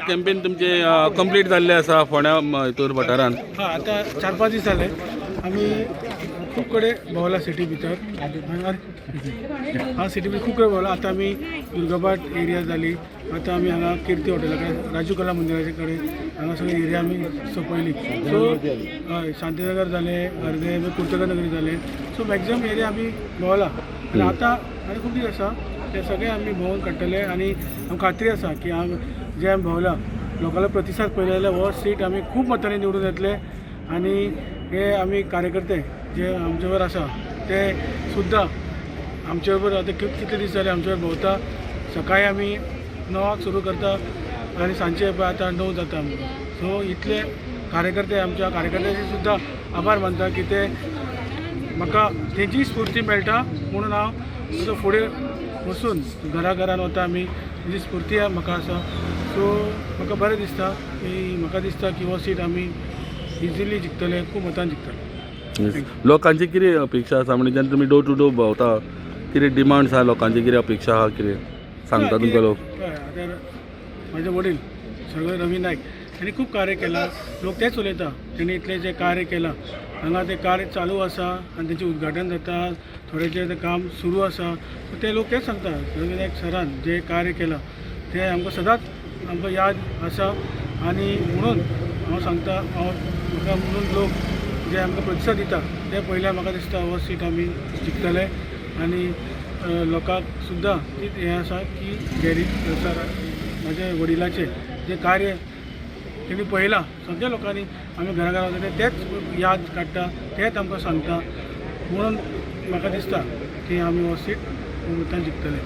Campaign तुमचे complete जाल्ले आसा फोंड्या हितूर वाठारांत. हां, आता 4-5 दीस जाले आमी खूब कडेन भोंवला सिटी भितर. हां, सिटी भितर खूब कडेन भोंवला. आतां आमी दुर्गाबाट एरिया जाली. आतां आमी हांगा किर्ती हॉटेला कडेन, राजू कला मंदिराचे कडेन हांगा सगळे एरिया आमी सोंपयली. सो हय, शांतीनगर जालें, अर्दे कुर्तकर नगरी जालें. सो मॅक्झिमम एरिया आमी भोंवला. आनी आतां आनी खूब दीस आसा ते सगळे आमी भोंवून काडटले. आनी आमकां खात्री आसा की जे आमी भोंवला लोकांचो प्रतिसाद पळयलो जाल्यार हो सीट आमी खूब मतांनी निवडून येतले. आनी हे आमी कार्यकर्ते जे आमचे बरोबर आसा ते सुद्दां आमचे बरोबर आतां कितले दीस जाले आमचे बरोबर भोंवता. सकाळीं आमी 9 सुरू करता आनी सांजचे पळय आतां 9 जाता आमकां. सो इतले कार्यकर्ते आमच्या कार्यकर्त्यांचे सुद्दां आभार मानता की ते म्हाका तेंची स्फूर्ती मेळटा म्हणून हांव तुजो फुडें वचून घरान वता आमी. तेजी स्फूर्ती म्हाका आसा. सो म्हाका बरें दिसता की म्हाका दिसता की हो सीट आमी इजिली जिखतले, खूब मतान जिखतले. लोकांची कितें अपेक्षा आसा म्हणजे जेन्ना तुमी डोर टू डोर भोंवता कितें डिमांड्स आहा लोकांची, कितें अपेक्षा आहा, कितें सांगता तुमकां लोक? हय, आतां म्हाजे वडील सगळे रवी नायक तांणी खूब कार्य केलां. लोक तेच उलयता तेणी इतलें जें कार्य केलां हांगा तें कार्य चालू आसा आनी तेचें उद्घाटन जाता, थोडेंचें तें काम सुरू आसा. सो ते लोक तेच सांगता रवी नायक सरान जें कार्य केलां तें आमकां सदांच आमकां याद आसा. आनी म्हणून हांव सांगता म्हाका म्हणून लोक जे आमकां प्रतिसाद दिता ते पळयल्यार म्हाका दिसता हो सीट आमी जिखतले. आनी लोकांक सुद्दां हें आसा की गॅरी सर म्हाज्या वडिलाचें जें कार्य तेणी पळयलां सगळ्या लोकांनी आमी घरा वता तेच याद काडटा, तेच आमकां सांगता. म्हणून म्हाका दिसता की आमी हो सीट मतान जिखतले.